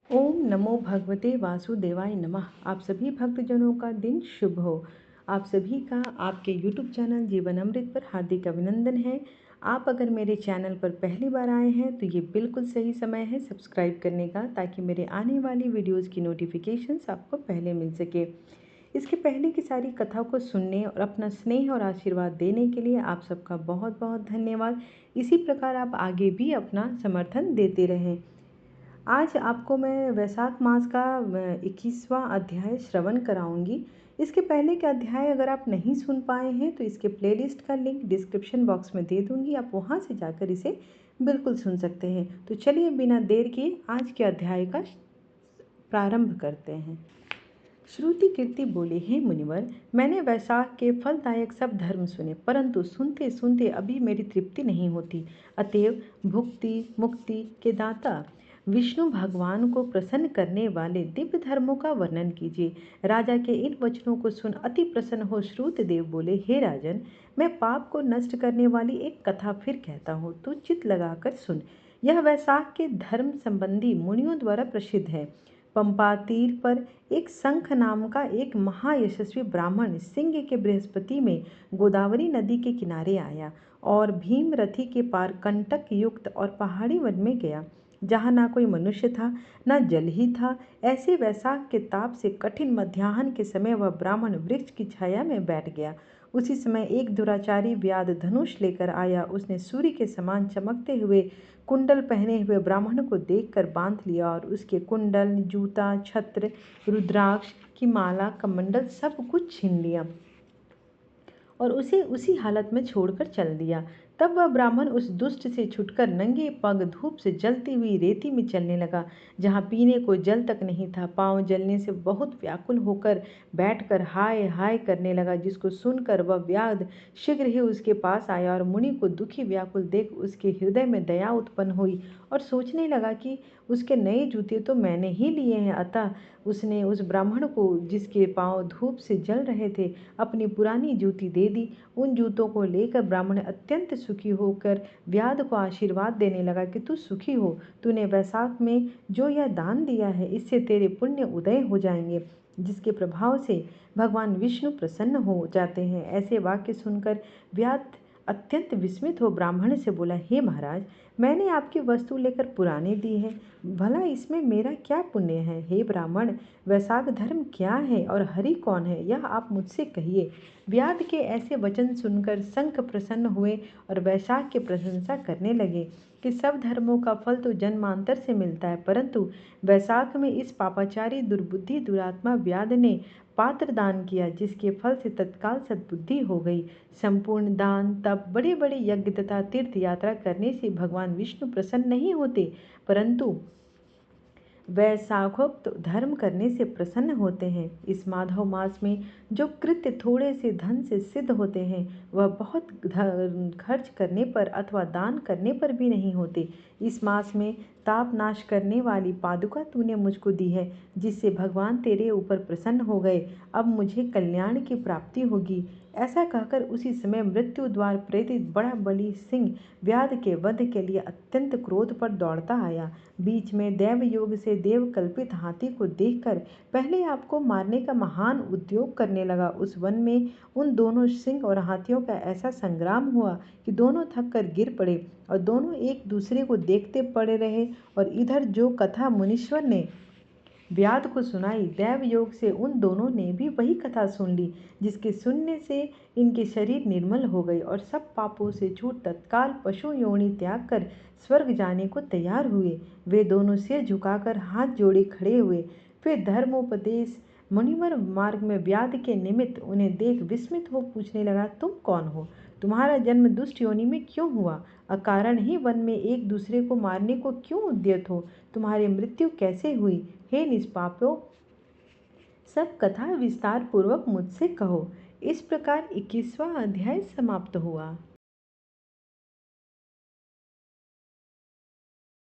ओम नमो भगवते वासुदेवाय नमः। आप सभी भक्तजनों का दिन शुभ हो। आप सभी का आपके YouTube चैनल जीवन अमृत पर हार्दिक अभिनंदन है। आप अगर मेरे चैनल पर पहली बार आए हैं तो ये बिल्कुल सही समय है सब्सक्राइब करने का, ताकि मेरे आने वाली वीडियोज़ की नोटिफिकेशंस आपको पहले मिल सके। इसके पहले की सारी कथा को सुनने और अपना स्नेह और आशीर्वाद देने के लिए आप सबका बहुत बहुत धन्यवाद। इसी प्रकार आप आगे भी अपना समर्थन देते रहें। आज आपको मैं वैशाख मास का 21वां अध्याय श्रवण कराऊंगी। इसके पहले के अध्याय अगर आप नहीं सुन पाए हैं तो इसके प्लेलिस्ट का लिंक डिस्क्रिप्शन बॉक्स में दे दूंगी, आप वहां से जाकर इसे बिल्कुल सुन सकते हैं। तो चलिए बिना देर किए आज के अध्याय का प्रारंभ करते हैं। श्रुति कीर्ति बोले, हे मुनिवर, मैंने वैशाख के फलदायक सब धर्म सुने, परंतु सुनते सुनते अभी मेरी तृप्ति नहीं होती। अतएव भुक्ति मुक्ति के दाता विष्णु भगवान को प्रसन्न करने वाले दिव्य धर्मों का वर्णन कीजिए। राजा के इन वचनों को सुन अति प्रसन्न हो श्रुतदेव बोले, हे राजन, मैं पाप को नष्ट करने वाली एक कथा फिर कहता हूँ, तू चित्त लगाकर सुन। यह वैशाख के धर्म संबंधी मुनियों द्वारा प्रसिद्ध है। पंपा तीर पर एक शंख नाम का एक महायशस्वी ब्राह्मण सिंह के बृहस्पति में गोदावरी नदी के किनारे आया और भीमरथी के पार कंटक युक्त और पहाड़ी वन में गया, जहाँ ना कोई मनुष्य था ना जल ही था। ऐसे वैशाख के ताप से कठिन मध्याह्न के समय वह ब्राह्मण वृक्ष की छाया में बैठ गया। उसी समय एक दुराचारी व्याध धनुष लेकर आया। उसने सूर्य के समान चमकते हुए कुंडल पहने हुए ब्राह्मण को देखकर बांध लिया और उसके कुंडल, जूता, छत्र, रुद्राक्ष की माला, कमंडल सब कुछ छीन लिया और उसे उसी हालत में छोड़कर चल दिया। तब वह ब्राह्मण उस दुष्ट से छुटकर नंगे पग धूप से जलती हुई रेती में चलने लगा, जहाँ पीने को जल तक नहीं था। पांव जलने से बहुत व्याकुल होकर बैठकर हाय हाय करने लगा, जिसको सुनकर वह व्याध शीघ्र ही उसके पास आया और मुनि को दुखी व्याकुल देख उसके हृदय में दया उत्पन्न हुई और सोचने लगा कि उसके नए जूते तो मैंने ही लिए हैं। अतः उसने उस ब्राह्मण को, जिसके पांव धूप से जल रहे थे, अपनी पुरानी जूती दे दी। उन जूतों को लेकर ब्राह्मण अत्यंत सुखी होकर व्याध को आशीर्वाद देने लगा कि तू सुखी हो, तूने वैशाख में जो यह दान दिया है इससे तेरे पुण्य उदय हो जाएंगे, जिसके प्रभाव से भगवान विष्णु प्रसन्न हो जाते हैं। ऐसे वाक्य सुनकर व्याध अत्यंत विस्मित हो ब्राह्मण से बोला, हे महाराज, मैंने आपकी वस्तु लेकर पुरानी दी है, भला इसमें मेरा क्या पुण्य है? हे ब्राह्मण, वैशाख धर्म क्या है और हरि कौन है, यह आप मुझसे कहिए। व्याध के ऐसे वचन सुनकर शंख प्रसन्न हुए और वैशाख की प्रशंसा करने लगे कि सब धर्मों का फल तो जन्मांतर से मिलता है, परंतु वैशाख में इस पापाचारी दुर्बुद्धि दुरात्मा व्याध ने पात्र दान किया, जिसके फल से तत्काल सद्बुद्धि हो गई। संपूर्ण दान, तप, बड़े बड़े यज्ञ तथा तीर्थ यात्रा करने से भगवान विष्णु प्रसन्न नहीं होते, परंतु वैशाखोक्त धर्म करने से प्रसन्न होते हैं। इस माधव मास में जो कृत्य थोड़े से धन से सिद्ध होते हैं, वह बहुत खर्च करने पर अथवा दान करने पर भी नहीं होते। इस मास में ताप नाश करने वाली पादुका तूने मुझको दी है, जिससे भगवान तेरे ऊपर प्रसन्न हो गए। अब मुझे कल्याण की प्राप्ति होगी। ऐसा कहकर उसी समय मृत्यु द्वार प्रेरित बड़ा बलि सिंह व्याध के वध के लिए अत्यंत क्रोध पर दौड़ता आया। बीच में दैव योग से देव कल्पित हाथी को देखकर पहले आपको मारने का महान उद्योग करने लगा। उस वन में उन दोनों सिंह और हाथियों का ऐसा संग्राम हुआ कि दोनों थक कर गिर पड़े और दोनों एक दूसरे को देखते पड़े रहे। और इधर जो कथा मुनीश्वर ने व्याध को सुनाई, दैव योग से उन दोनों ने भी वही कथा सुन ली, जिसके सुनने से इनके शरीर निर्मल हो गए और सब पापों से छूट तत्काल पशु योनि त्याग कर स्वर्ग जाने को तैयार हुए। वे दोनों सिर झुकाकर हाथ जोड़े खड़े हुए। फिर धर्मोपदेश मुनिवर मार्ग में व्याध के निमित्त उन्हें देख विस्मित हो पूछने लगा, तुम कौन हो? तुम्हारा जन्म दुष्ट योनि में क्यों हुआ? अकारण ही वन में एक दूसरे को मारने को क्यों उद्यत हो? तुम्हारी मृत्यु कैसे हुई? हे निष्पापों, सब कथा विस्तार पूर्वक मुझसे कहो। इस प्रकार 21वां अध्याय समाप्त हुआ।